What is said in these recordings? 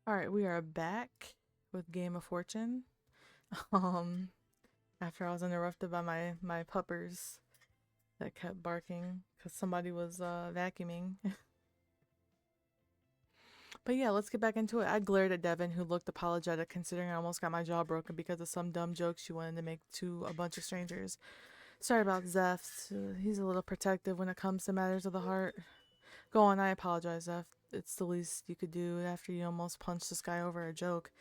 All right, we are back with Game of Fortune. Um, After I was interrupted by my puppers that kept barking because somebody was vacuuming. But yeah, let's get back into it. I glared at Devin, who looked apologetic, considering I almost got my jaw broken because of some dumb jokes she wanted to make to a bunch of strangers. Sorry about Zeph. He's a little protective when it comes to matters of the heart. Go on, I apologize, Zeph. It's the least you could do after you almost punched this guy over a joke.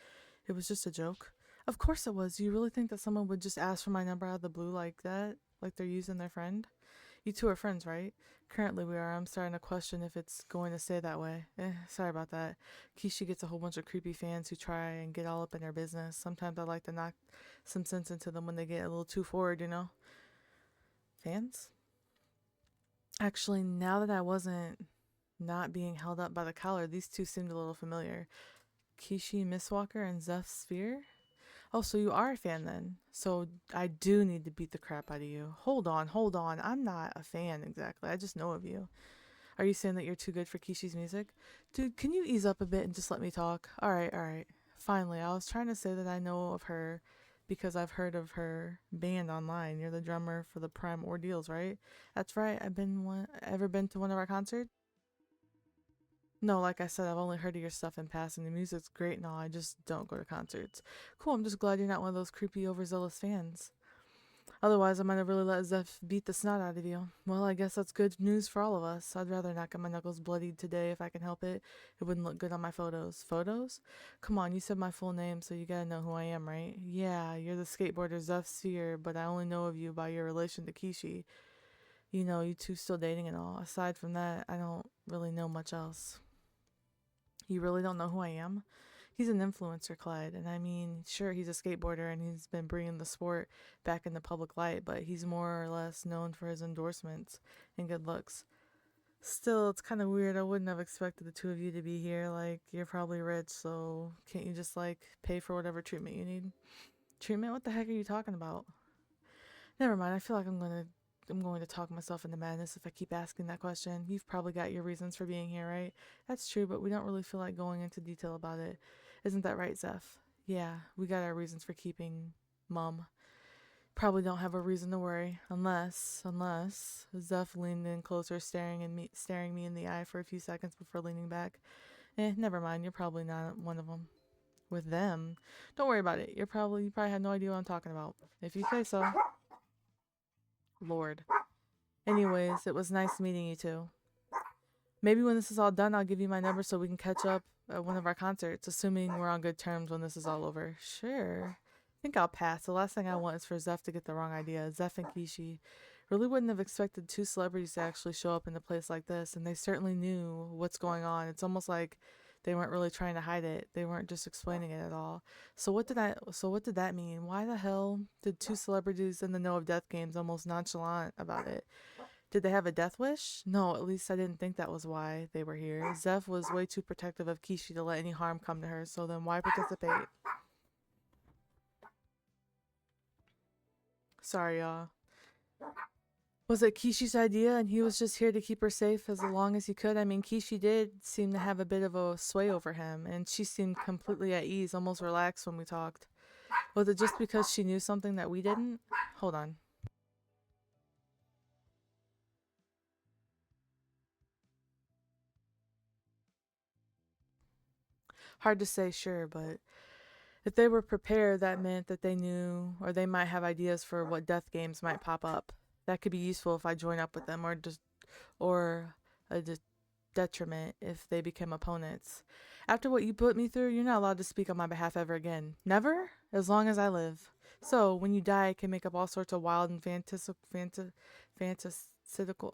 It was just a joke. Of course it was. You really think that someone would just ask for my number out of the blue like that? Like they're using their friend? You two are friends, right? Currently we are. I'm starting to question if it's going to stay that way. Sorry about that. Kishi gets a whole bunch of creepy fans who try and get all up in their business. Sometimes I like to knock some sense into them when they get a little too forward, you know? Fans? Actually, now that I wasn't not being held up by the collar, these two seemed a little familiar. Kishi Mistwalker and Zeph Sphere? Oh, so you are a fan then? So I do need to beat the crap out of you. Hold on, hold on. I'm not a fan exactly. I just know of you. Are you saying that you're too good for Kishi's music? Dude, can you ease up a bit and just let me talk? Alright, alright. Finally, I was trying to say that I know of her because I've heard of her band online. You're the drummer for the Prime Ordeals, right? That's right. Ever been to one of our concerts? No, like I said, I've only heard of your stuff in passing. The music's great and all. I just don't go to concerts. Cool, I'm just glad you're not one of those creepy, overzealous fans. Otherwise, I might have really let Zeph beat the snot out of you. Well, I guess that's good news for all of us. I'd rather not get my knuckles bloodied today if I can help it. It wouldn't look good on my photos. Photos? Come on, you said my full name, so you gotta know who I am, right? Yeah, you're the skateboarder Zeph Sphere, but I only know of you by your relation to Kishi. You know, you two still dating and all. Aside from that, I don't really know much else. You really don't know who I am? He's an influencer, Clyde, and I mean, sure, he's a skateboarder and he's been bringing the sport back in the public light, but he's more or less known for his endorsements and good looks. Still, it's kind of weird. I wouldn't have expected the two of you to be here. Like, you're probably rich, so can't you just, like, pay for whatever treatment you need? Treatment? What the heck are you talking about? Never mind. I feel like I'm going to talk myself into madness if I keep asking that question. You've probably got your reasons for being here, right? That's true, but we don't really feel like going into detail about it. Isn't that right, Zeph? Yeah, we got our reasons for keeping Mum. Probably don't have a reason to worry, unless Zeph leaned in closer, staring me in the eye for a few seconds before leaning back. Never mind. You're probably not one of them. With them, don't worry about it. You probably have no idea what I'm talking about. If you say so. Lord. Anyways, it was nice meeting you two. Maybe when this is all done, I'll give you my number so we can catch up at one of our concerts, assuming we're on good terms when this is all over. Sure. I think I'll pass. The last thing I want is for Zeph to get the wrong idea. Zeph and Kishi really wouldn't have expected two celebrities to actually show up in a place like this, and they certainly knew what's going on. It's almost like they weren't really trying to hide it. They weren't just explaining it at all. So what did that mean? Why the hell did two celebrities in the know of death games almost nonchalant about it? Did they have a death wish? No, at least I didn't think that was why they were here. Zeph was way too protective of Kishi to let any harm come to her, so then why participate? Sorry, y'all. Was it Kishi's idea and he was just here to keep her safe as long as he could? I mean, Kishi did seem to have a bit of a sway over him, and she seemed completely at ease, almost relaxed when we talked. Was it just because she knew something that we didn't? Hold on. Hard to say, sure, but if they were prepared, that meant that they knew or they might have ideas for what death games might pop up. That could be useful if I join up with them, or a detriment if they become opponents. After what you put me through, you're not allowed to speak on my behalf ever again. Never? As long as I live. So, when you die, I can make up all sorts of wild and fantastical,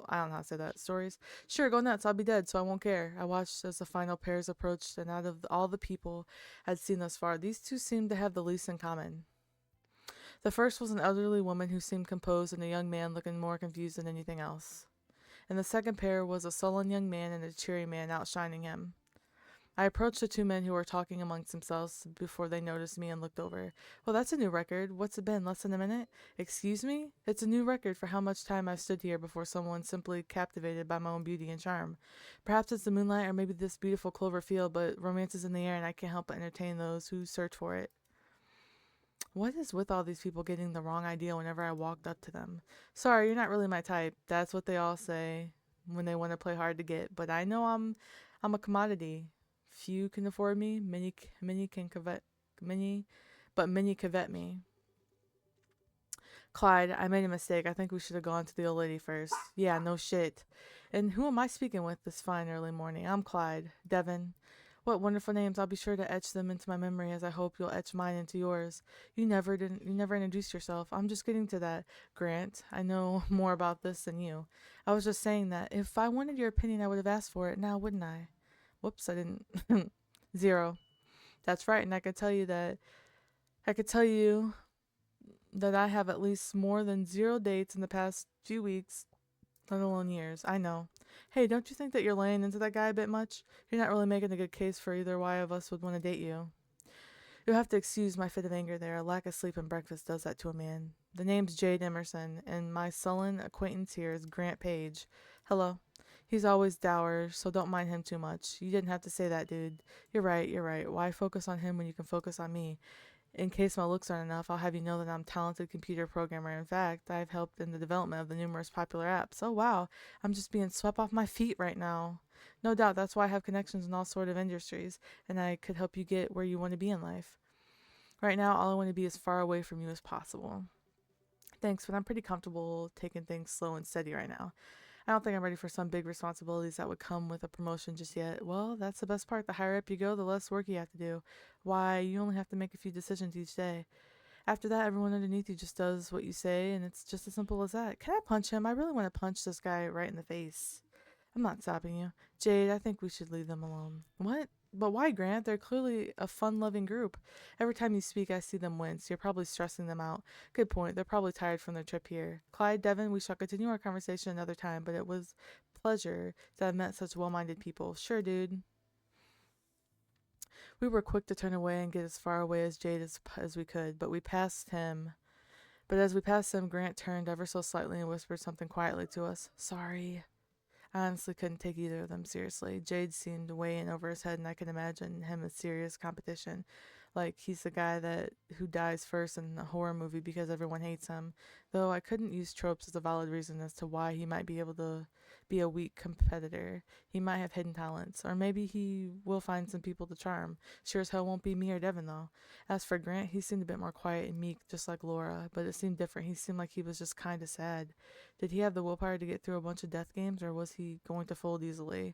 I don't know how to say that, stories. Sure, go nuts, I'll be dead, so I won't care. I watched as the final pairs approached, and out of all the people I'd seen thus far, these two seemed to have the least in common. The first was an elderly woman who seemed composed, and a young man looking more confused than anything else. And the second pair was a sullen young man and a cheery man outshining him. I approached the two men who were talking amongst themselves before they noticed me and looked over. Well, that's a new record. What's it been? Less than a minute? Excuse me? It's a new record for how much time I've stood here before someone simply captivated by my own beauty and charm. Perhaps it's the moonlight or maybe this beautiful clover field, but romance is in the air and I can't help but entertain those who search for it. What is with all these people getting the wrong idea whenever I walked up to them? Sorry, you're not really my type. That's what they all say when they want to play hard to get, but I know I'm a commodity. Few can afford me, many can covet many covet me. Clyde, I made a mistake. I think we should have gone to the old lady first. Yeah, no shit. And who am I speaking with this fine early morning? I'm Clyde. Devin. What wonderful names. I'll be sure to etch them into my memory as I hope you'll etch mine into yours. You never introduced yourself. I'm just getting to that. Grant, I know more about this than you. I was just saying that. If I wanted your opinion I would have asked for it now, wouldn't I? Whoops, I didn't. Zero. That's right, and I could tell you that I have at least more than zero dates in the past few weeks, let alone years. I know. Hey, don't you think that you're laying into that guy a bit much? You're not really making a good case for either why of us would want to date you. You'll have to excuse my fit of anger there. A lack of sleep and breakfast does that to a man. The name's Jade Emerson, and my sullen acquaintance here is Grant Page. Hello. He's always dour, so don't mind him too much. You didn't have to say that, dude. You're right. Why focus on him when you can focus on me? In case my looks aren't enough, I'll have you know that I'm a talented computer programmer. In fact, I've helped in the development of the numerous popular apps. Oh wow, I'm just being swept off my feet right now. No doubt that's why I have connections in all sort of industries, and I could help you get where you want to be in life. Right now, all I want to be as far away from you as possible. Thanks, but I'm pretty comfortable taking things slow and steady right now. I don't think I'm ready for some big responsibilities that would come with a promotion just yet. Well, that's the best part. The higher up you go, the less work you have to do. Why, you only have to make a few decisions each day. After that, everyone underneath you just does what you say, and it's just as simple as that. Can I punch him? I really want to punch this guy right in the face. I'm not stopping you. Jade, I think we should leave them alone. What? But why, Grant? They're clearly a fun-loving group. Every time you speak, I see them wince. You're probably stressing them out. Good point. They're probably tired from their trip here. Clyde, Devin, we shall continue our conversation another time, but it was a pleasure to have met such well-minded people. Sure, dude. We were quick to turn away and get as far away as Jade as we could, but we passed him. But as we passed him, Grant turned ever so slightly and whispered something quietly to us. Sorry. I honestly couldn't take either of them seriously. Jade seemed way in over his head, and I could imagine him as serious competition. Like he's the guy that who dies first in a horror movie because everyone hates him. Though I couldn't use tropes as a valid reason as to why he might be able to be a weak competitor. He might have hidden talents, or maybe he will find some people to charm. Sure as hell won't be me or Devin though. As for Grant, he seemed a bit more quiet and meek, just like Laura, but it seemed different. He seemed like he was just kind of sad. Did he have the willpower to get through a bunch of death games, or was he going to fold easily?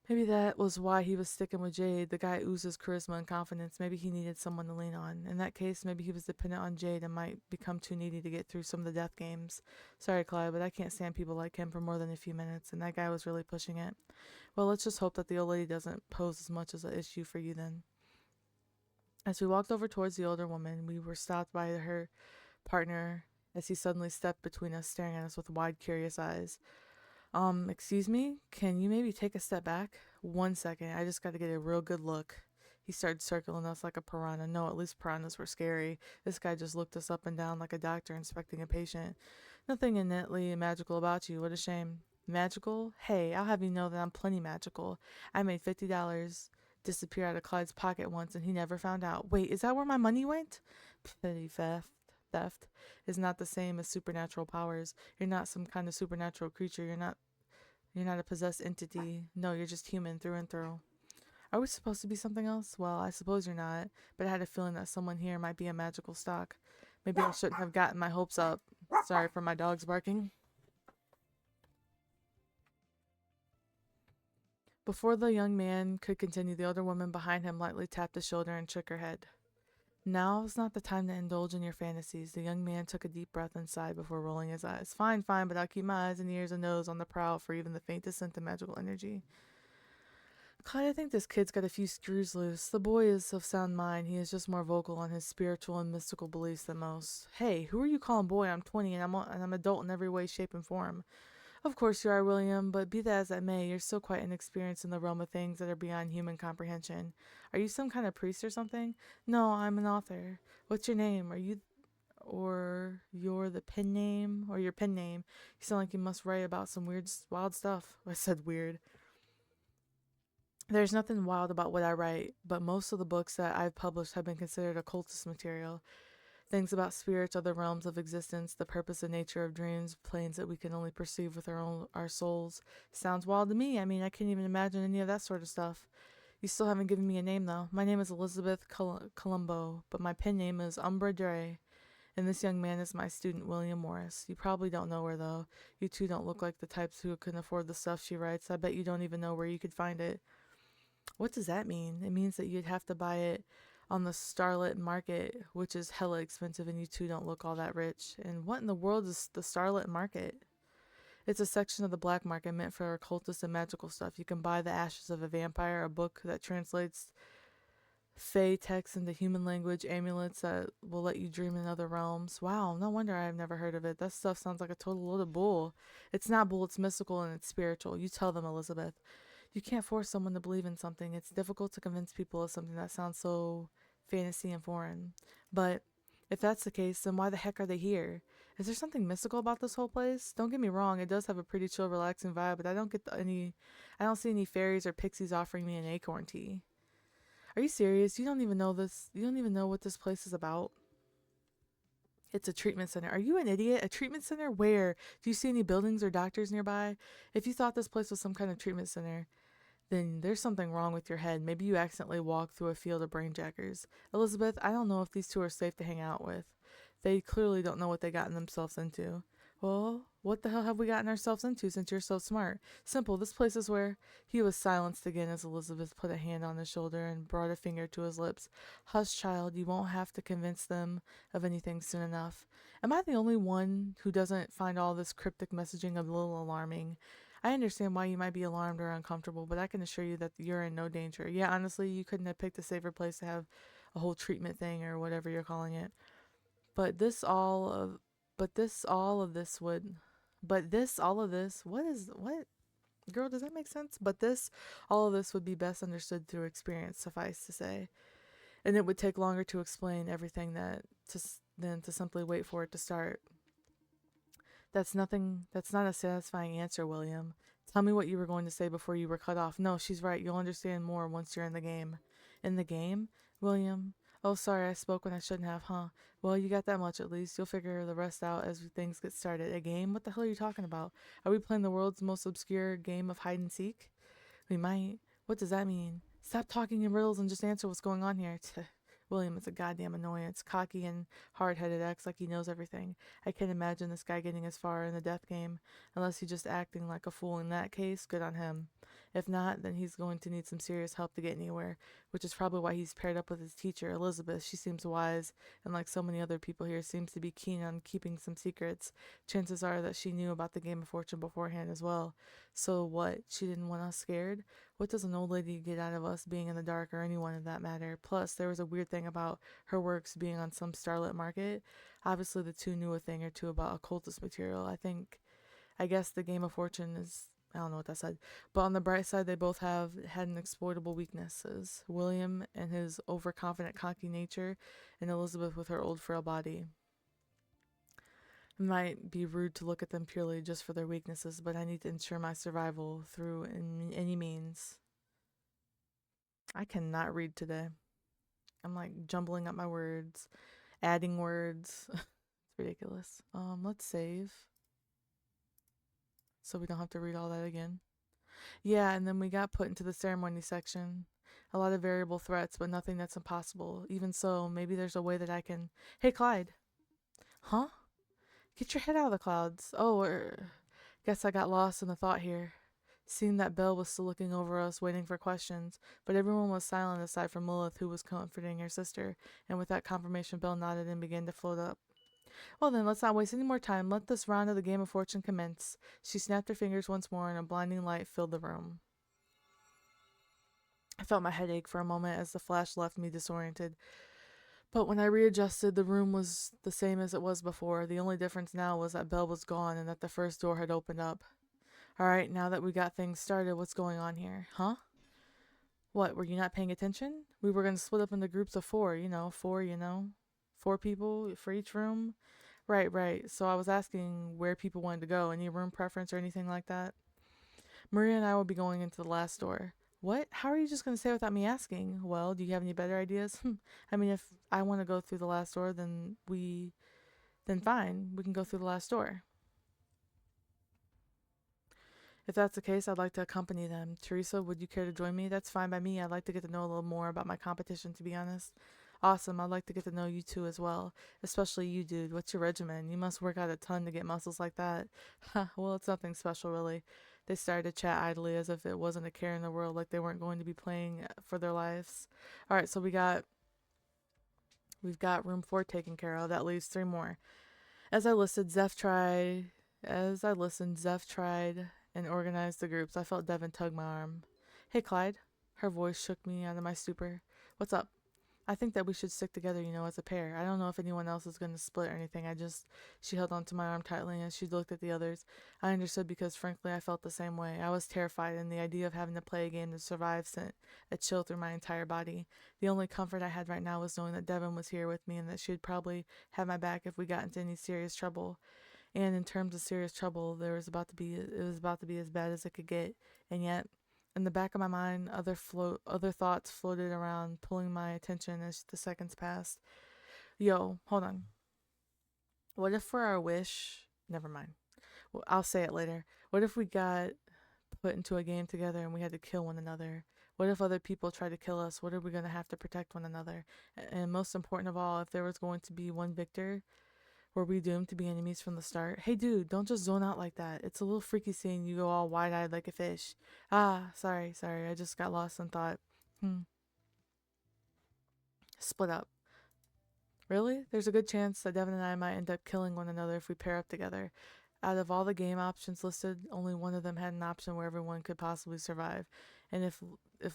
Maybe that was why he was sticking with Jade. The guy oozes charisma and confidence. Maybe he needed someone to lean on. In that case, maybe he was dependent on Jade and might become too needy to get through some of the death games. Sorry, Clyde, but I can't stand people like him for more than a few minutes, and that guy was really pushing it. Well, let's just hope that the old lady doesn't pose as much as an issue for you then. As we walked over towards the older woman, we were stopped by her partner as he suddenly stepped between us, staring at us with wide, curious eyes. Excuse me? Can you maybe take a step back? 1 second. I just gotta get a real good look. He started circling us like a piranha. No, at least piranhas were scary. This guy just looked us up and down like a doctor inspecting a patient. Nothing innately magical about you. What a shame. Magical? Hey, I'll have you know that I'm plenty magical. I made $50 disappear out of Clyde's pocket once and he never found out. Wait, is that where my money went? Petty theft. Theft is not the same as supernatural powers. You're not some kind of supernatural creature. You're not a possessed entity. No, you're just human through and through. Are we supposed to be something else? Well, I suppose you're not, but I had a feeling that someone here might be a magical stock. Maybe I shouldn't have gotten my hopes up. Sorry for my dogs barking. Before the young man could continue, the older woman behind him lightly tapped his shoulder and shook her head. Now's not the time to indulge in your fantasies. The young man took a deep breath and sighed before rolling his eyes. Fine, fine, but I'll keep my eyes and ears and nose on the prowl for even the faintest scent of magical energy. Clyde, I think this kid's got a few screws loose. The boy is of sound mind. He is just more vocal on his spiritual and mystical beliefs than most. Hey, who are you calling boy? I'm 20 and I'm adult in every way, shape, and form. Of course you are, William, but be that as it may, you're still quite inexperienced in the realm of things that are beyond human comprehension. Are you some kind of priest or something? No, I'm an author. What's your name? Are you or you're the pen name or your pen name? You sound like you must write about some weird, wild stuff. I said weird. There's nothing wild about what I write, but most of the books that I've published have been considered occultist material. Things about spirits, other realms of existence, the purpose and nature of dreams, planes that we can only perceive with our souls. Sounds wild to me. I mean, I can't even imagine any of that sort of stuff. You still haven't given me a name, though. My name is Elizabeth Colombo, but my pen name is Umbra Dre. And this young man is my student, William Morris. You probably don't know her, though. You two don't look like the types who can afford the stuff she writes. I bet you don't even know where you could find it. What does that mean? It means that you'd have to buy it on the starlit market, which is hella expensive, and you two don't look all that rich. And what in the world is the starlit market? It's a section of the black market meant for occultist and magical stuff. You can buy The Ashes of a Vampire, a book that translates Fey text into human language, amulets that will let you dream in other realms. Wow, no wonder I've never heard of it. That stuff sounds like a total load of bull. It's not bull, it's mystical and it's spiritual. You tell them, Elizabeth. You can't force someone to believe in something. It's difficult to convince people of something that sounds so fantasy and foreign. But if that's the case, then why the heck are they here? Is there something mystical about this whole place? Don't get me wrong, it does have a pretty chill, relaxing vibe, but I don't see any fairies or pixies offering me an acorn tea. Are you serious? You don't even know this. You don't even know what this place is about. It's a treatment center. Are you an idiot? A treatment center? Where? Do you see any buildings or doctors nearby? If you thought this place was some kind of treatment center, then there's something wrong with your head. Maybe you accidentally walked through a field of brainjackers. Elizabeth, I don't know if these two are safe to hang out with. They clearly don't know what they gotten themselves into. Well, what the hell have we gotten ourselves into since you're so smart? Simple, this place is where... He was silenced again as Elizabeth put a hand on his shoulder and brought a finger to his lips. Hush, child, you won't have to convince them of anything soon enough. Am I the only one who doesn't find all this cryptic messaging a little alarming? I understand why you might be alarmed or uncomfortable, but I can assure you that you're in no danger. Yeah, honestly, you couldn't have picked a safer place to have a whole treatment thing or whatever you're calling it. But this all of but this all of this would but this all of this what girl, does that make sense? But this all of this would be best understood through experience, suffice to say. And it would take longer to explain everything than to simply wait for it to start. That's not a satisfying answer, William. Tell me what you were going to say before you were cut off. No, she's right. You'll understand more once you're in the game. In the game? William? Oh, sorry, I spoke when I shouldn't have, huh? Well, you got that much at least. You'll figure the rest out as things get started. A game? What the hell are you talking about? Are we playing the world's most obscure game of hide and seek? We might. What does that mean? Stop talking in riddles and just answer what's going on here. William is a goddamn annoyance. Cocky and hard-headed, acts like he knows everything. I can't imagine this guy getting as far in the death game, unless he's just acting like a fool. In that case, good on him. If not, then he's going to need some serious help to get anywhere, which is probably why he's paired up with his teacher, Elizabeth. She seems wise, and like so many other people here, seems to be keen on keeping some secrets. Chances are that she knew about the Game of Fortune beforehand as well. So what? She didn't want us scared? What does an old lady get out of us being in the dark, or anyone in that matter? Plus, there was a weird thing about her works being on some starlit market. Obviously, the two knew a thing or two about occultist material. I guess the Game of Fortune is... I don't know what that said. But on the bright side, they both have had exploitable weaknesses. William and his overconfident, cocky nature, and Elizabeth with her old, frail body. It might be rude to look at them purely just for their weaknesses, but I need to ensure my survival through any means. I cannot read today. I'm like jumbling up my words, adding words. It's ridiculous. Let's save so we don't have to read all that again. Yeah, and then we got put into the ceremony section. A lot of variable threats, but nothing that's impossible. Even so, maybe there's a way that I can... Hey, Clyde. Huh? Get your head out of the clouds. Oh, guess I got lost in the thought here. Seemed that Belle was still looking over us, waiting for questions, but everyone was silent aside from Lilith, who was comforting her sister, and with that confirmation, Belle nodded and began to float up. Well then, let's not waste any more time. Let this round of the Game of Fortune commence. She snapped her fingers once more, and a blinding light filled the room. I felt my head ache for a moment as the flash left me disoriented. But when I readjusted, the room was the same as it was before. The only difference now was that Belle was gone and that the first door had opened up. All right, now that we got things started, what's going on here? Huh? What, were you not paying attention? We were going to split up into groups of four, four people for each room. Right, right. So I was asking where people wanted to go. Any room preference or anything like that? Maria and I will be going into the last door. What? How are you just going to say without me asking? Well, do you have any better ideas? I mean, if I want to go through the last door, then fine. We can go through the last door. If that's the case, I'd like to accompany them. Teresa, would you care to join me? That's fine by me. I'd like to get to know a little more about my competition, to be honest. Awesome. I'd like to get to know you too as well. Especially you, dude. What's your regimen? You must work out a ton to get muscles like that. Well, it's nothing special, really. They started to chat idly as if it wasn't a care in the world, like they weren't going to be playing for their lives. All right, so we've got room 4 taken care of. That leaves 3 more. As I listened, Zeph tried and organized the groups. I felt Devin tug my arm. Hey, Clyde. Her voice shook me out of my stupor. What's up? I think that we should stick together, as a pair. I don't know if anyone else is going to split or anything. She held onto my arm tightly as she looked at the others. I understood because, frankly, I felt the same way. I was terrified, and the idea of having to play a game to survive sent a chill through my entire body. The only comfort I had right now was knowing that Devin was here with me and that she'd probably have my back if we got into any serious trouble. And in terms of serious trouble, it was about to be as bad as it could get. And yet, in the back of my mind, other thoughts floated around, pulling my attention as the seconds passed. Yo, hold on. What if for our wish? Never mind. Well, I'll say it later. What if we got put into a game together and we had to kill one another? What if other people tried to kill us? What are we going to have to protect one another? And most important of all, if there was going to be one victor, were we doomed to be enemies from the start? Hey, dude, don't just zone out like that. It's a little freaky seeing you go all wide-eyed like a fish. Ah, sorry. I just got lost in thought. Split up. Really? There's a good chance that Devin and I might end up killing one another if we pair up together. Out of all the game options listed, only one of them had an option where everyone could possibly survive. And if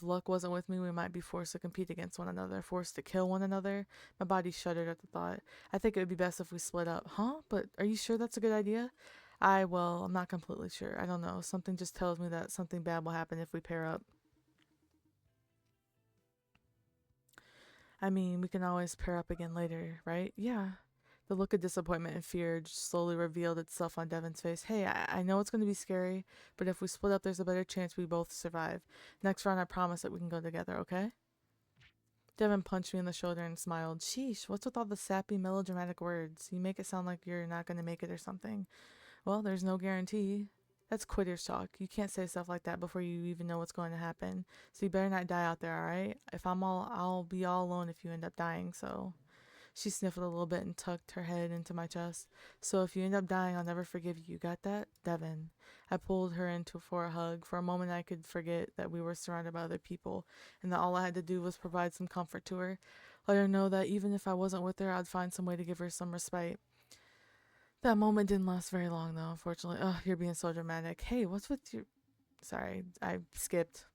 luck wasn't with me, we might be forced to compete against one another, forced to kill one another. My body shuddered at the thought. I think it would be best if we split up. Huh? But are you sure that's a good idea? I'm not completely sure. I don't know. Something just tells me that something bad will happen if we pair up. I mean, we can always pair up again later, right? Yeah. The look of disappointment and fear slowly revealed itself on Devin's face. Hey, I know it's going to be scary, but if we split up, there's a better chance we both survive. Next round, I promise that we can go together, okay? Devin punched me in the shoulder and smiled. Sheesh, what's with all the sappy, melodramatic words? You make it sound like you're not going to make it or something. Well, there's no guarantee. That's quitter's talk. You can't say stuff like that before you even know what's going to happen. So you better not die out there, alright? I'll be all alone if you end up dying, so. She sniffled a little bit and tucked her head into my chest. So if you end up dying, I'll never forgive you. Got that? Devin. I pulled her into for a hug. For a moment, I could forget that we were surrounded by other people and that all I had to do was provide some comfort to her. Let her know that even if I wasn't with her, I'd find some way to give her some respite. That moment didn't last very long, though, unfortunately. Ugh, you're being so dramatic. Hey, what's with your... Sorry, I skipped.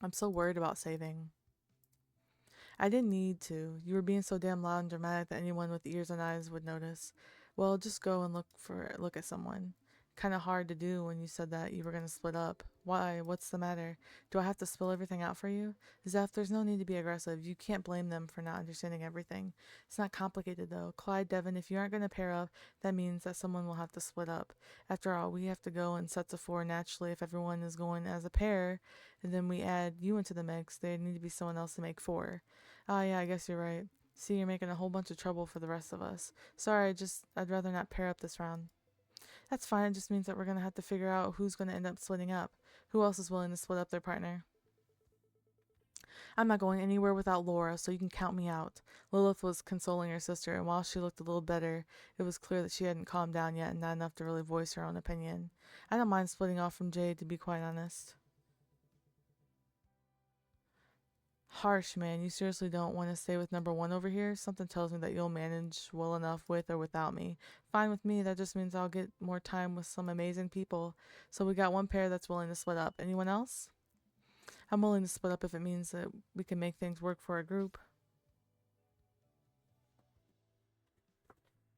I'm so worried about saving. I didn't need to. You were being so damn loud and dramatic that anyone with ears and eyes would notice. Well, just go and look at someone. Kind of hard to do when you said that you were going to split up. Why? What's the matter? Do I have to spill everything out for you? Zeph, there's no need to be aggressive. You can't blame them for not understanding everything. It's not complicated, though. Clyde, Devin, if you aren't going to pair up, that means that someone will have to split up. After all, we have to go in sets of 4 naturally if everyone is going as a pair, and then we add you into the mix. There need to be someone else to make 4. Ah, yeah, I guess you're right. See, you're making a whole bunch of trouble for the rest of us. Sorry, I'd rather not pair up this round. That's fine, it just means that we're gonna have to figure out who's gonna end up splitting up. Who else is willing to split up their partner? I'm not going anywhere without Laura, so you can count me out. Lilith was consoling her sister, and while she looked a little better, it was clear that she hadn't calmed down yet and not enough to really voice her own opinion. I don't mind splitting off from Jade, to be quite honest. Harsh, man. You seriously don't want to stay with number 1 over here? Something tells me that you'll manage well enough with or without me. Fine with me, that just means I'll get more time with some amazing people. So we got one pair that's willing to split up. Anyone else? I'm willing to split up if it means that we can make things work for a group.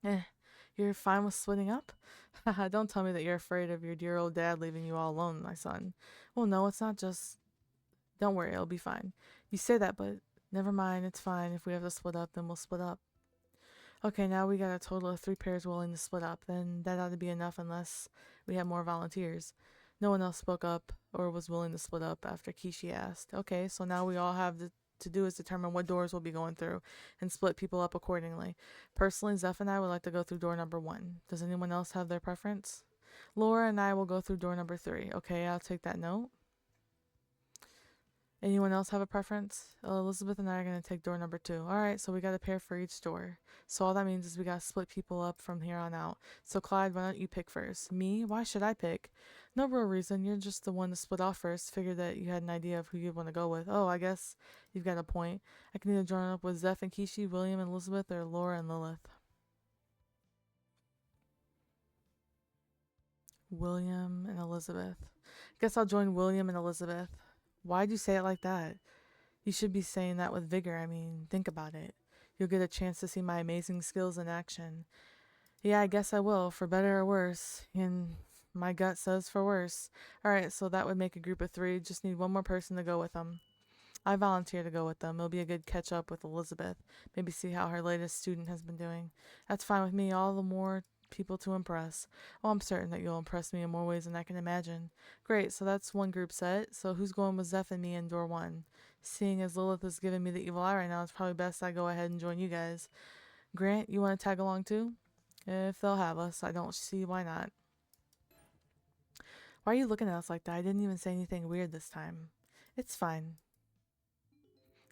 Eh. You're fine with splitting up? Haha, don't tell me that you're afraid of your dear old dad leaving you all alone, my son. Well, no, it's not just. Don't worry, it'll be fine. You say that, but never mind, it's fine. If we have to split up, then we'll split up. Okay, now we got a total of 3 pairs willing to split up. Then that ought to be enough unless we have more volunteers. No one else spoke up or was willing to split up after Kishi asked. Okay, so now we all have to do is determine what doors we'll be going through and split people up accordingly. Personally, Zeph and I would like to go through door number 1. Does anyone else have their preference? Laura and I will go through door number 3. Okay, I'll take that note. Anyone else have a preference? Elizabeth and I are going to take door number 2. Alright, so we got a pair for each door. So all that means is we got to split people up from here on out. So Clyde, why don't you pick first? Me? Why should I pick? No real reason. You're just the one to split off first. Figured that you had an idea of who you'd want to go with. Oh, I guess you've got a point. I can either join up with Zeph and Kishi, William and Elizabeth, or Laura and Lilith. William and Elizabeth. Guess I'll join William and Elizabeth. Why'd you say it like that? You should be saying that with vigor. I mean, think about it. You'll get a chance to see my amazing skills in action. Yeah, I guess I will, for better or worse. And my gut says for worse. Alright, so that would make a group of 3. Just need one more person to go with them. I volunteer to go with them. It'll be a good catch up with Elizabeth. Maybe see how her latest student has been doing. That's fine with me. All the more people to impress. Oh, I'm certain that you'll impress me in more ways than I can imagine. Great, so that's one group set. So who's going with Zeph and me in door 1? Seeing as Lilith is giving me the evil eye right now, it's probably best I go ahead and join you guys. Grant, you want to tag along too? If they'll have us, I don't see why not. Why are you looking at us like that? I didn't even say anything weird this time. It's fine.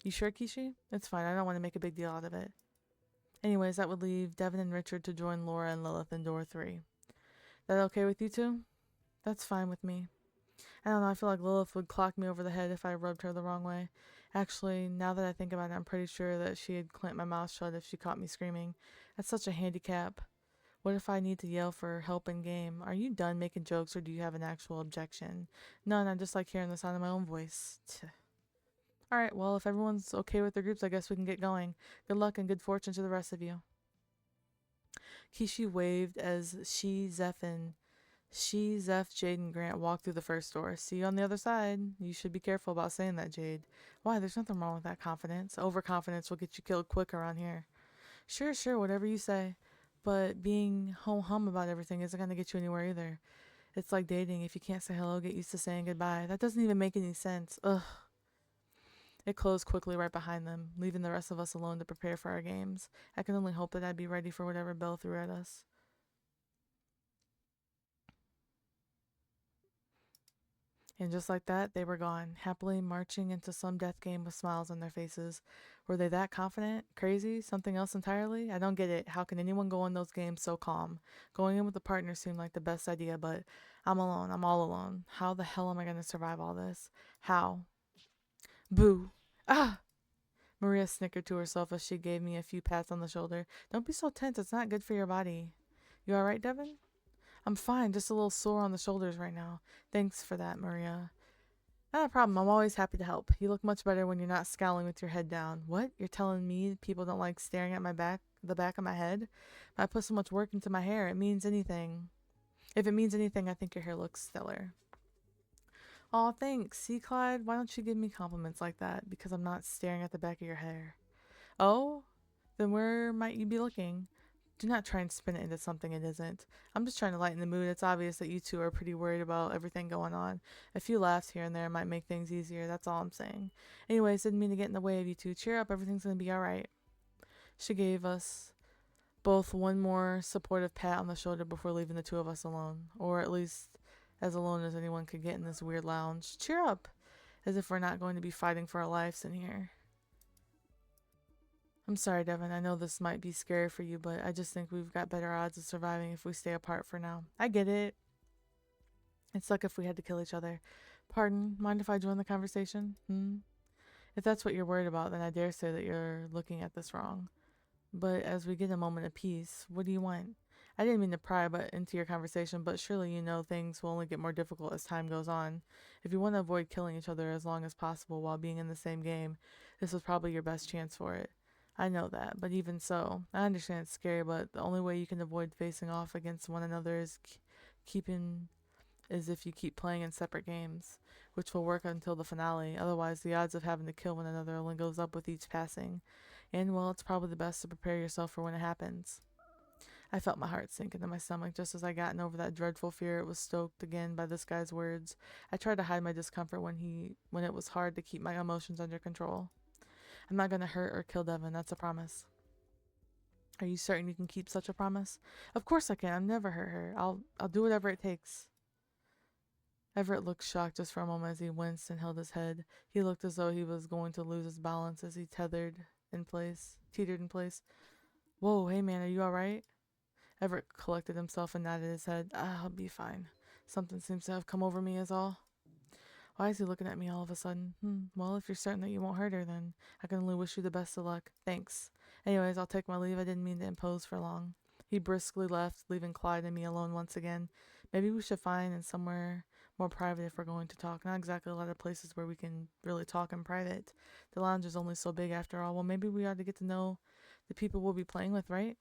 You sure, Kishi? It's fine. I don't want to make a big deal out of it. Anyways, that would leave Devin and Richard to join Laura and Lilith in door 3. That okay with you two? That's fine with me. I don't know, I feel like Lilith would clock me over the head if I rubbed her the wrong way. Actually, now that I think about it, I'm pretty sure that she'd clamp my mouth shut if she caught me screaming. That's such a handicap. What if I need to yell for help in game? Are you done making jokes or do you have an actual objection? None, I just like hearing the sound of my own voice. Alright, well, if everyone's okay with their groups, I guess we can get going. Good luck and good fortune to the rest of you. Kishi waved as Zeph, Jade, and Grant walked through the first door. See you on the other side. You should be careful about saying that, Jade. Why? There's nothing wrong with that confidence. Overconfidence will get you killed quick around here. Sure, whatever you say. But being ho-hum about everything isn't going to get you anywhere either. It's like dating. If you can't say hello, get used to saying goodbye. That doesn't even make any sense. Ugh. It closed quickly right behind them, leaving the rest of us alone to prepare for our games. I can only hope that I'd be ready for whatever Belle threw at us. And just like that, they were gone, happily marching into some death game with smiles on their faces. Were they that confident? Crazy? Something else entirely? I don't get it. How can anyone go in those games so calm? Going in with a partner seemed like the best idea, but I'm alone. I'm all alone. How the hell am I going to survive all this? How? Boo. Ah! Maria snickered to herself as she gave me a few pats on the shoulder. Don't be so tense. It's not good for your body. You alright, Devin? I'm fine. Just a little sore on the shoulders right now. Thanks for that, Maria. Not a problem. I'm always happy to help. You look much better when you're not scowling with your head down. What? You're telling me people don't like staring at the back of my head? I put so much work into my hair. It means anything. If it means anything, I think your hair looks stellar. Aw, thanks. See, Clyde? Why don't you give me compliments like that? Because I'm not staring at the back of your hair. Oh? Then where might you be looking? Do not try and spin it into something it isn't. I'm just trying to lighten the mood. It's obvious that you two are pretty worried about everything going on. A few laughs here and there might make things easier. That's all I'm saying. Anyways, didn't mean to get in the way of you two. Cheer up. Everything's going to be alright. She gave us both one more supportive pat on the shoulder before leaving the two of us alone. Or at least as alone as anyone could get in this weird lounge. Cheer up. As if we're not going to be fighting for our lives in here. I'm sorry, Devin. I know this might be scary for you, but I just think we've got better odds of surviving if we stay apart for now. I get it. It's like if we had to kill each other. Pardon? Mind if I join the conversation? If that's what you're worried about, then I dare say that you're looking at this wrong. But as we get a moment of peace, what do you want? I didn't mean to pry into your conversation, but surely you know things will only get more difficult as time goes on. If you want to avoid killing each other as long as possible while being in the same game, this was probably your best chance for it. I know that, but even so, I understand it's scary, but the only way you can avoid facing off against one another is keeping is if you keep playing in separate games, which will work until the finale. Otherwise, the odds of having to kill one another only goes up with each passing. And well, it's probably the best to prepare yourself for when it happens. I felt my heart sink into my stomach just as I gotten over that dreadful fear. It was stoked again by this guy's words. I tried to hide my discomfort when it was hard to keep my emotions under control. I'm not gonna hurt or kill Devin, that's a promise. Are you certain you can keep such a promise? Of course I can. I've never hurt her. I'll do whatever it takes. Everett looked shocked just for a moment as he winced and held his head. He looked as though he was going to lose his balance as he teetered in place. Whoa, hey man, are you alright? Everett collected himself and nodded his head. I'll be fine. Something seems to have come over me is all. Why is he looking at me all of a sudden? Well, if you're certain that you won't hurt her, then I can only wish you the best of luck. Thanks. Anyways, I'll take my leave. I didn't mean to impose for long. He briskly left, leaving Clyde and me alone once again. Maybe we should find in somewhere more private if we're going to talk. Not exactly a lot of places where we can really talk in private. The lounge is only so big after all. Well, maybe we ought to get to know the people we'll be playing with, right?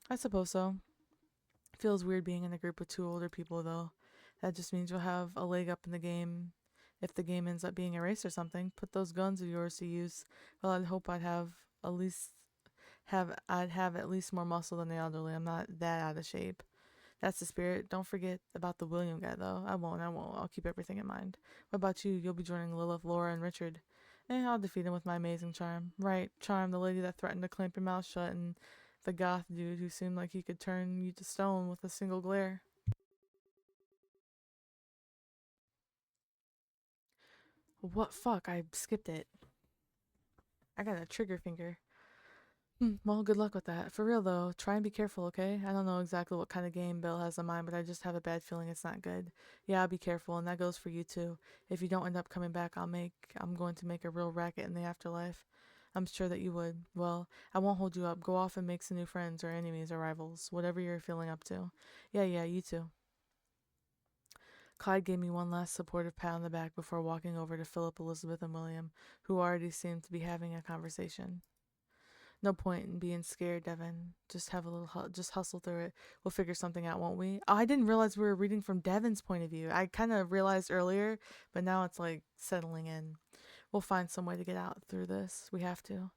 I suppose so. Feels weird being in a group with two older people, though. That just means you'll have a leg up in the game if the game ends up being a race or something. Put those guns of yours to use. Well, I'd hope I'd have at least more muscle than the elderly. I'm not that out of shape. That's the spirit. Don't forget about the William guy, though. I won't. I'll keep everything in mind. What about you? You'll be joining Lilith, Laura, and Richard. I'll defeat him with my amazing charm. Right, Charm, the lady that threatened to clamp your mouth shut, and the goth dude who seemed like he could turn you to stone with a single glare. What fuck? I skipped it. I got a trigger finger. Well, good luck with that. For real though, try and be careful, okay? I don't know exactly what kind of game Bill has in mind, but I just have a bad feeling it's not good. Yeah, I'll be careful, and that goes for you too. If you don't end up coming back, I'm going to make a real racket in the afterlife. I'm sure that you would. Well, I won't hold you up. Go off and make some new friends or enemies or rivals, whatever you're feeling up to. Yeah, you too. Clyde gave me one last supportive pat on the back before walking over to Philip, Elizabeth, and William, who already seemed to be having a conversation. No point in being scared, Devin. Just have a just hustle through it. We'll figure something out, won't we? Oh, I didn't realize we were reading from Devin's point of view. I kind of realized earlier, but now it's like settling in. We'll find some way to get out through this. We have to.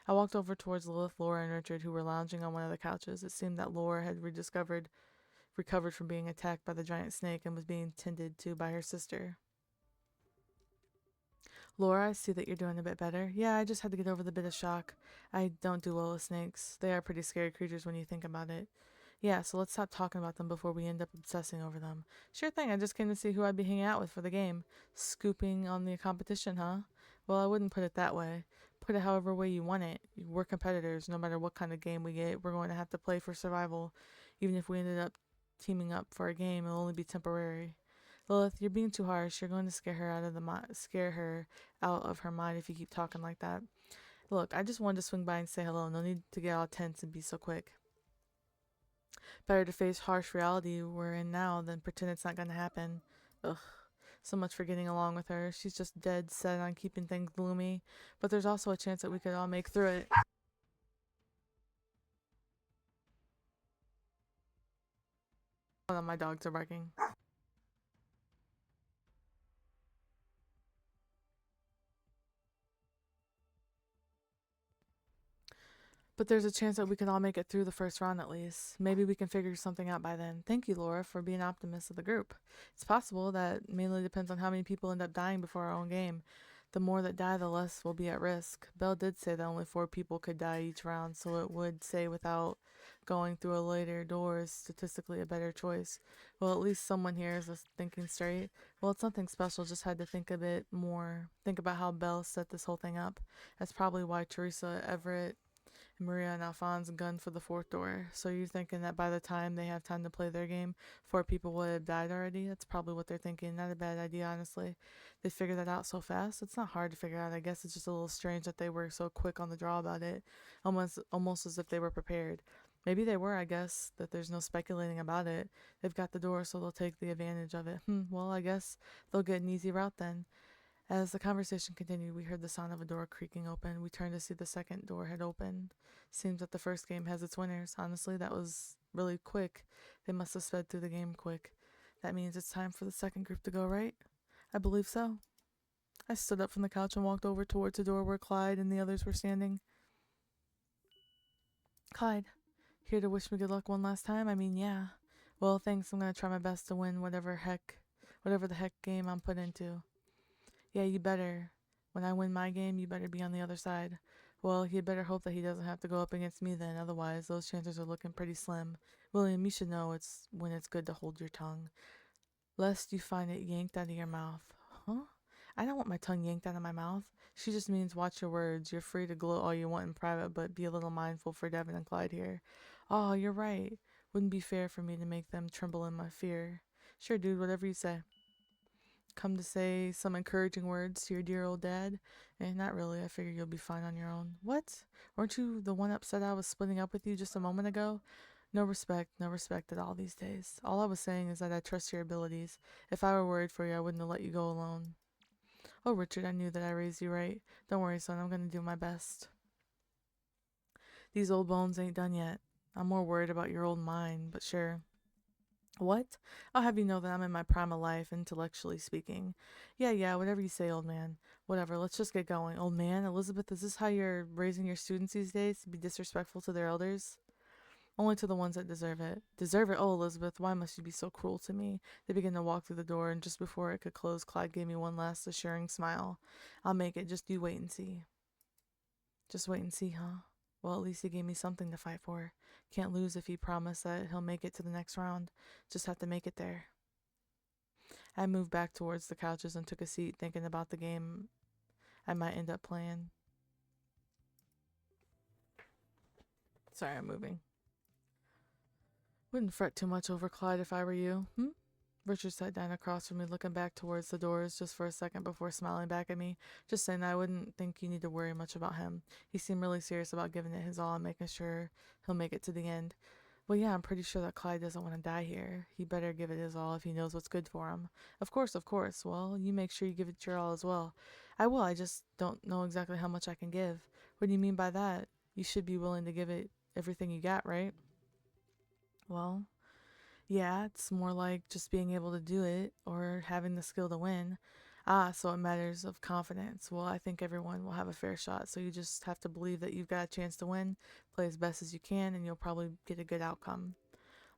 I walked over towards Lilith, Laura, and Richard, who were lounging on one of the couches. It seemed that Laura had recovered from being attacked by the giant snake and was being tended to by her sister. Laura, I see that you're doing a bit better. Yeah, I just had to get over the bit of shock. I don't do well with snakes. They are pretty scary creatures when you think about it. Yeah, so let's stop talking about them before we end up obsessing over them. Sure thing, I just came to see who I'd be hanging out with for the game. Scooping on the competition, huh? Well, I wouldn't put it that way. Put it however way you want it. We're competitors. No matter what kind of game we get, we're going to have to play for survival. Even if we ended up teaming up for a game, it'll only be temporary. Lilith, you're being too harsh. You're going to scare her out of her mind if you keep talking like that. Look, I just wanted to swing by and say hello. No need to get all tense and be so quick. Better to face harsh reality we're in now than pretend it's not going to happen. Ugh. So much for getting along with her. She's just dead set on keeping things gloomy. But there's also a chance that we could all make through it. Hold on, my dogs are barking. But there's a chance that we can all make it through the first round at least. Maybe we can figure something out by then. Thank you, Laura, for being optimist of the group. It's possible that mainly depends on how many people end up dying before our own game. The more that die, the less will be at risk. Belle did say that only 4 people could die each round, so it would say without going through a later door is statistically a better choice. Well, at least someone here is thinking straight. Well, it's something special, just had to think a bit more. Think about how Belle set this whole thing up. That's probably why Teresa, Everett, Maria and Alphonse gunned for the fourth door. So you're thinking that by the time they have time to play their game, 4 people would have died already? That's probably what they're thinking. Not a bad idea, honestly. They figured that out so fast. It's not hard to figure out. I guess it's just a little strange that they were so quick on the draw about it. Almost as if they were prepared. Maybe they were, I guess, that there's no speculating about it. They've got the door, so they'll take the advantage of it. Well, I guess they'll get an easy route then. As the conversation continued, we heard the sound of a door creaking open. We turned to see the second door had opened. Seems that the first game has its winners. Honestly, that was really quick. They must have sped through the game quick. That means it's time for the second group to go, right? I believe so. I stood up from the couch and walked over towards the door where Clyde and the others were standing. Clyde, here to wish me good luck one last time? I mean, yeah. Well, thanks. I'm gonna try my best to win whatever the heck game I'm put into. Yeah, you better. When I win my game, you better be on the other side. Well, he better hope that he doesn't have to go up against me then, otherwise those chances are looking pretty slim. William, you should know it's when it's good to hold your tongue, lest you find it yanked out of your mouth. Huh? I don't want my tongue yanked out of my mouth. She just means watch your words. You're free to gloat all you want in private, but be a little mindful for Devin and Clyde here. Oh, you're right. Wouldn't be fair for me to make them tremble in my fear. Sure, dude, whatever you say. Come to say some encouraging words to your dear old dad? Not really. I figure you'll be fine on your own. What? Weren't you the one upset I was splitting up with you just a moment ago? No respect at all these days. All I was saying is that I trust your abilities. If I were worried for you, I wouldn't have let you go alone. Oh, Richard, I knew that I raised you right. Don't worry, son, I'm gonna do my best. These old bones ain't done yet. I'm more worried about your old mind, but sure. What? I'll have you know that I'm in my prime of life, intellectually speaking. Yeah, whatever you say, old man. Whatever, let's just get going. Old man, Elizabeth, is this how you're raising your students these days? To be disrespectful to their elders? Only to the ones that deserve it. Deserve it? Oh, Elizabeth, why must you be so cruel to me? They began to walk through the door, and just before it could close, Clyde gave me one last assuring smile. I'll make it, just you wait and see. Just wait and see, huh? Well, at least he gave me something to fight for. Can't lose if he promised that he'll make it to the next round. Just have to make it there. I moved back towards the couches and took a seat, thinking about the game I might end up playing. Sorry, I'm moving. Wouldn't fret too much over Clyde if I were you. Richard sat down across from me, looking back towards the doors just for a second before smiling back at me. Just saying I wouldn't think you need to worry much about him. He seemed really serious about giving it his all and making sure he'll make it to the end. Well, yeah, I'm pretty sure that Clyde doesn't want to die here. He better give it his all if he knows what's good for him. Of course, of course. Well, you make sure you give it your all as well. I will, I just don't know exactly how much I can give. What do you mean by that? You should be willing to give it everything you got, right? Well, yeah, it's more like just being able to do it or having the skill to win. Ah, so it matters of confidence. Well, I think everyone will have a fair shot, so you just have to believe that you've got a chance to win, play as best as you can, and you'll probably get a good outcome.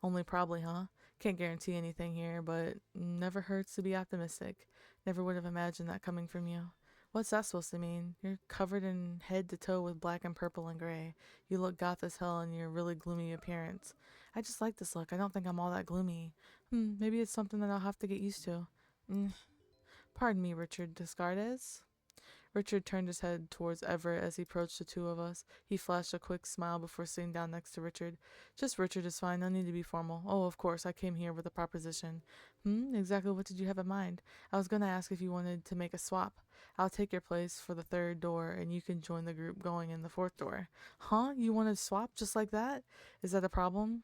Only probably, huh? Can't guarantee anything here, but never hurts to be optimistic. Never would have imagined that coming from you. What's that supposed to mean? You're covered in head to toe with black and purple and gray. You look goth as hell in your really gloomy appearance. I just like this look. I don't think I'm all that gloomy. Maybe it's something that I'll have to get used to. Mm, Pardon me, Richard Descartes. Richard turned his head towards Everett as he approached the two of us. He flashed a quick smile before sitting down next to Richard. Just Richard is fine. No need to be formal. Oh, of course, I came here with a proposition. Exactly what did you have in mind? I was going to ask if you wanted to make a swap. I'll take your place for the third door, and you can join the group going in the fourth door. Huh? You want to swap just like that? Is that a problem?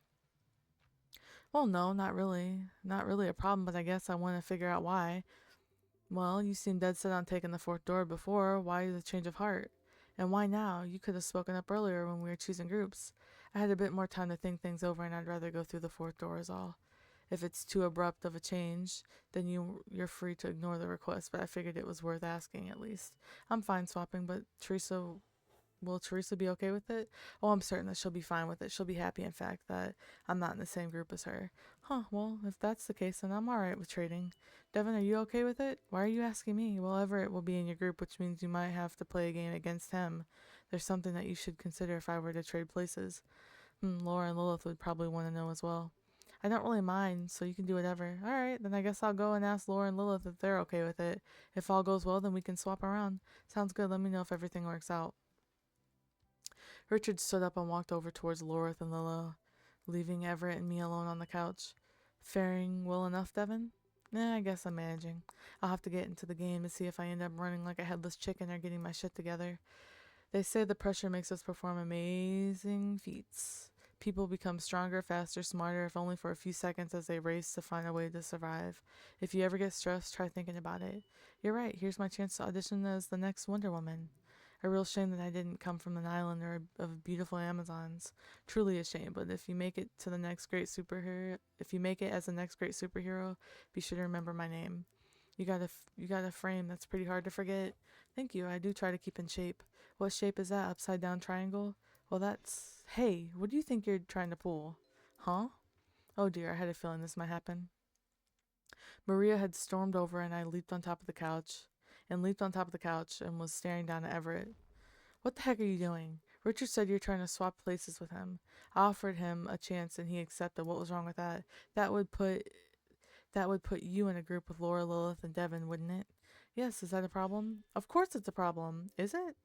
Well, no, not really. Not really a problem, but I guess I want to figure out why. Well, you seemed dead set on taking the fourth door before. Why the change of heart? And why now? You could have spoken up earlier when we were choosing groups. I had a bit more time to think things over, and I'd rather go through the fourth door is all. If it's too abrupt of a change, then you're free to ignore the request, but I figured it was worth asking at least. I'm fine swapping, but will Teresa be okay with it? Oh, I'm certain that she'll be fine with it. She'll be happy, in fact, that I'm not in the same group as her. Huh, well, if that's the case, then I'm alright with trading. Devin, are you okay with it? Why are you asking me? Well, Everett will be in your group, which means you might have to play a game against him. There's something that you should consider if I were to trade places. Laura and Lilith would probably want to know as well. I don't really mind, so you can do whatever. Alright, then I guess I'll go and ask Laura and Lilith if they're okay with it. If all goes well, then we can swap around. Sounds good. Let me know if everything works out. Richard stood up and walked over towards Lorith and Lila, leaving Everett and me alone on the couch. Faring well enough, Devin? I guess I'm managing. I'll have to get into the game to see if I end up running like a headless chicken or getting my shit together. They say the pressure makes us perform amazing feats. People become stronger, faster, smarter, if only for a few seconds as they race to find a way to survive. If you ever get stressed, try thinking about it. You're right, here's my chance to audition as the next Wonder Woman. A real shame that I didn't come from an island or of beautiful Amazons. Truly a shame, but if you make it to the next great superhero, if you make it as the next great superhero, be sure to remember my name. You got a frame that's pretty hard to forget. Thank you. I do try to keep in shape. What shape is that? Upside down triangle? Well, that's. Hey, what do you think you're trying to pull? Huh? Oh dear, I had a feeling this might happen. Maria had stormed over and I leaped on top of the couch. And leaped on top of the couch and was staring down at Everett. What the heck are you doing? Richard said you're trying to swap places with him. I offered him a chance and he accepted. What was wrong with that? That would put that would put you in a group with Laura, Lilith, and Devin, wouldn't it? Yes, is that a problem? Of course it's a problem. Is it?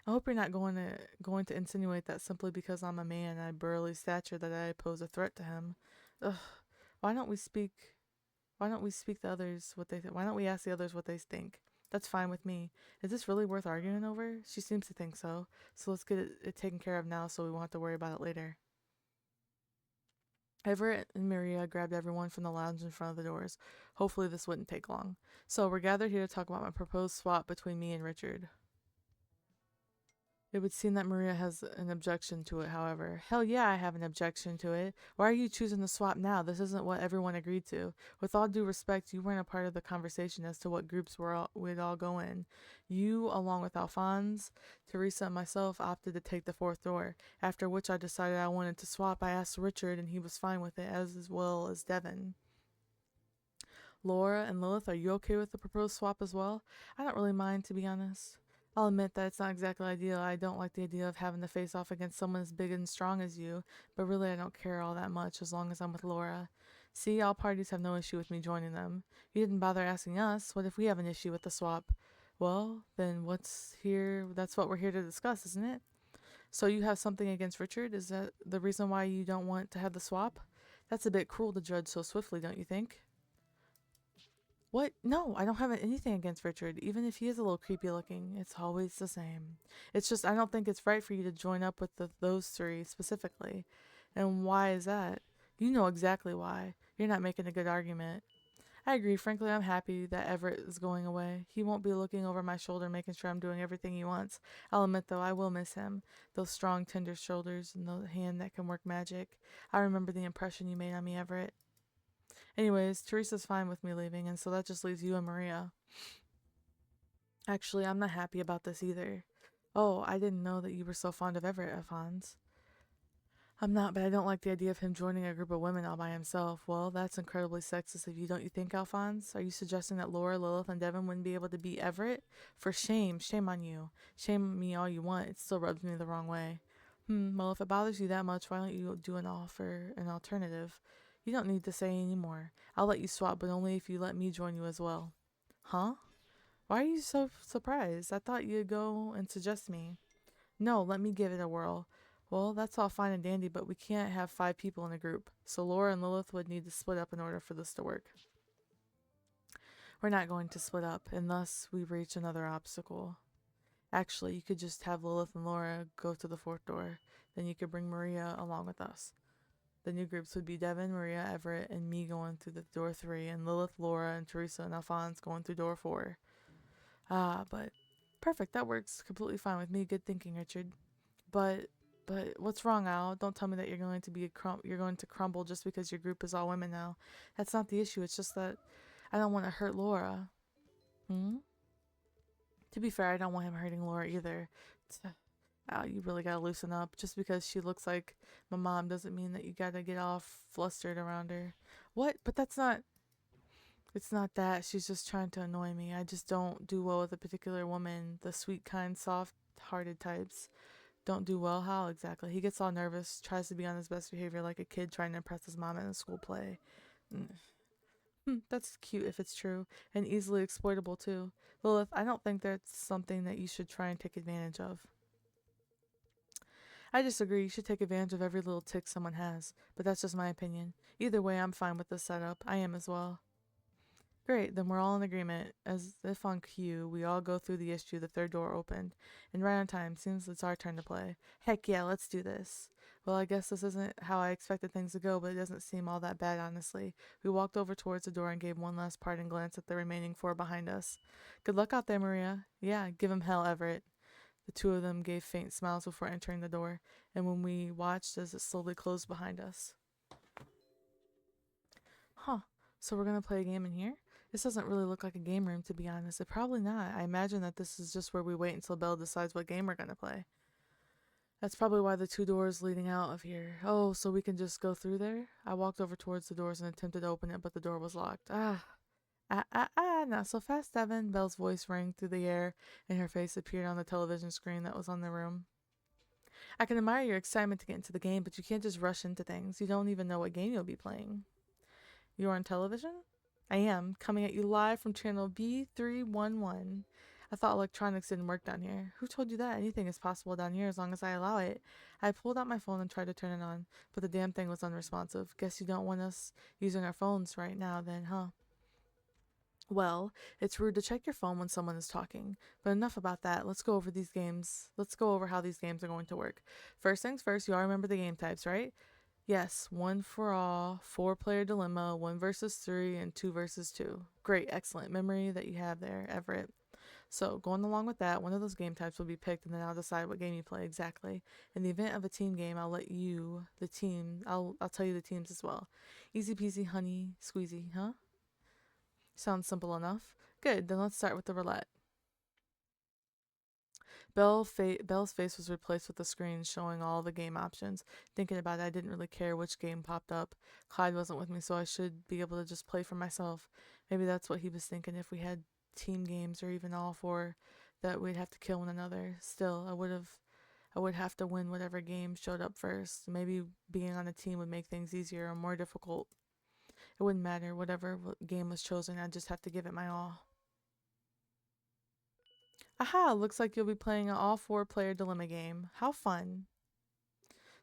I hope you're not going to insinuate that simply because I'm a man and I burly stature that I pose a threat to him. Ugh. Why don't we speak why don't we speak the others what they why don't we ask the others what they think? That's fine with me. Is this really worth arguing over? She seems to think so. So let's get it taken care of now so we won't have to worry about it later. Everett and Maria grabbed everyone from the lounge in front of the doors. Hopefully this wouldn't take long. So we're gathered here to talk about my proposed swap between me and Richard. It would seem that Maria has an objection to it, however. Hell yeah, I have an objection to it. Why are you choosing to swap now? This isn't what everyone agreed to. With all due respect, you weren't a part of the conversation as to what groups we'd all go in. You, along with Alphonse, Teresa, and myself, opted to take the fourth door. After which I decided I wanted to swap. I asked Richard, and he was fine with it, as well as Devin. Laura and Lilith, are you okay with the proposed swap as well? I don't really mind, to be honest. I'll admit that it's not exactly ideal. I don't like the idea of having to face off against someone as big and strong as you, but really I don't care all that much as long as I'm with Laura. See, all parties have no issue with me joining them. You didn't bother asking us. What if we have an issue with the swap? Well, then what's here? That's what we're here to discuss, isn't it? So you have something against Richard? Is that the reason why you don't want to have the swap? That's a bit cruel to judge so swiftly, don't you think? What? No, I don't have anything against Richard, even if he is a little creepy looking. It's always the same. It's just I don't think it's right for you to join up with those three specifically. And why is that? You know exactly why. You're not making a good argument. I agree. Frankly, I'm happy that Everett is going away. He won't be looking over my shoulder, making sure I'm doing everything he wants. I'll admit, though, I will miss him. Those strong, tender shoulders and the hand that can work magic. I remember the impression you made on me, Everett. Anyways, Teresa's fine with me leaving, and so that just leaves you and Maria. Actually, I'm not happy about this either. Oh, I didn't know that you were so fond of Everett, Alphonse. I'm not, but I don't like the idea of him joining a group of women all by himself. Well, that's incredibly sexist of you, don't you think, Alphonse? Are you suggesting that Laura, Lilith, and Devin wouldn't be able to beat Everett? For shame. Shame on you. Shame me all you want. It still rubs me the wrong way. Well, if it bothers you that much, why don't you do an offer, an alternative? You don't need to say any more. I'll let you swap, but only if you let me join you as well. Huh? Why are you so surprised? I thought you'd go and suggest me. No, let me give it a whirl. Well, that's all fine and dandy, but we can't have 5 people in a group, so Laura and Lilith would need to split up in order for this to work. We're not going to split up, and thus we reach another obstacle. Actually, you could just have Lilith and Laura go to the fourth door. Then you could bring Maria along with us. The new groups would be Devin, Maria, Everett, and me going through the door 3, and Lilith, Laura, and Teresa and Alphonse going through door 4. But perfect. That works completely fine with me. Good thinking, Richard. But what's wrong, Al? Don't tell me that you're going to you're going to crumble just because your group is all women now. That's not the issue. It's just that I don't want to hurt Laura. To be fair, I don't want him hurting Laura either. Al, you really gotta loosen up. Just because she looks like my mom doesn't mean that you gotta get all flustered around her. What? But that's not. It's not that. She's just trying to annoy me. I just don't do well with a particular woman. The sweet, kind, soft-hearted types don't do well. How exactly? He gets all nervous, tries to be on his best behavior like a kid trying to impress his mom in a school play. That's cute if it's true, and easily exploitable too. Lilith, I don't think that's something that you should try and take advantage of. I disagree. You should take advantage of every little tick someone has, but that's just my opinion. Either way, I'm fine with this setup. I am as well. Great, then we're all in agreement. As if on cue, we all go through the issue, the third door opened. And right on time, seems it's our turn to play. Heck yeah, let's do this. Well, I guess this isn't how I expected things to go, but it doesn't seem all that bad, honestly. We walked over towards the door and gave one last parting glance at the remaining four behind us. Good luck out there, Maria. Yeah, give him hell, Everett. The two of them gave faint smiles before entering the door, and when we watched as it slowly closed behind us. Huh, so we're gonna play a game in here? This doesn't really look like a game room, to be honest. It probably not. I imagine that this is just where we wait until Belle decides what game we're gonna play. That's probably why the two doors leading out of here. Oh, so we can just go through there? I walked over towards the doors and attempted to open it, but the door was locked. Not so fast, Devin. Belle's voice rang through the air, and her face appeared on the television screen that was on the room. I can admire your excitement to get into the game, but you can't just rush into things. You don't even know what game you'll be playing. You're on television? I am, coming at you live from channel B311. I thought electronics didn't work down here. Who told you that? Anything is possible down here as long as I allow it. I pulled out my phone and tried to turn it on, but the damn thing was unresponsive. Guess you don't want us using our phones right now then, huh? Well, it's rude to check your phone when someone is talking. But enough about that. Let's go over these games. Let's go over how these games are going to work. First things first, you all remember the game types, right? Yes, one for all, four-player dilemma, one versus three, and two versus two. Great, excellent memory that you have there, Everett. So, going along with that, one of those game types will be picked, and then I'll decide what game you play exactly. In the event of a team game, I'll let you, the team, I'll tell you the teams as well. Easy peasy, honey, squeezy, huh? Sounds simple enough. Good, then let's start with the roulette. Belle's face was replaced with a screen showing all the game options. Thinking about it, I didn't really care which game popped up. Clyde wasn't with me, so I should be able to just play for myself. Maybe that's what he was thinking. If we had team games or even all four, that we'd have to kill one another. Still, I would have to win whatever game showed up first. Maybe being on a team would make things easier or more difficult. It wouldn't matter. Whatever game was chosen, I'd just have to give it my all. Aha! Looks like you'll be playing an all four player dilemma game. How fun!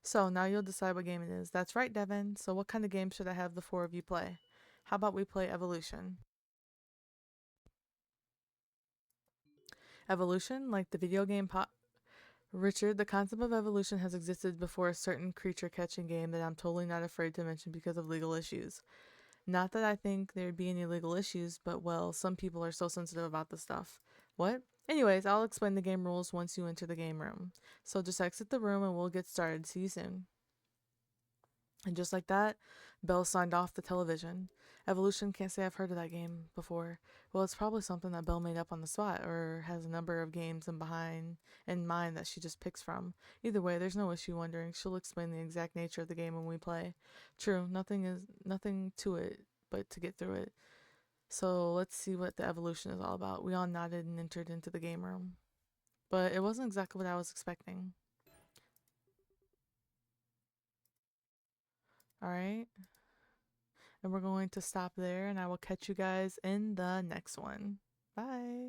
So now you'll decide what game it is. That's right, Devin. So what kind of game should I have the four of you play? How about we play Evolution? Evolution, like the video game pop. Richard, the concept of evolution has existed before a certain creature catching game that I'm totally not afraid to mention because of legal issues. Not that I think there'd be any legal issues, but well, some people are so sensitive about this stuff. What? Anyways, I'll explain the game rules once you enter the game room. So just exit the room and we'll get started. See you soon. And just like that, Belle signed off the television. Evolution, can't say I've heard of that game before. Well, it's probably something that Belle made up on the spot or has a number of games in mind that she just picks from. Either way, there's no issue wondering. She'll explain the exact nature of the game when we play. True, nothing to it but to get through it. So let's see what the evolution is all about. We all nodded and entered into the game room. But it wasn't exactly what I was expecting. Alright. And we're going to stop there, and I will catch you guys in the next one. Bye.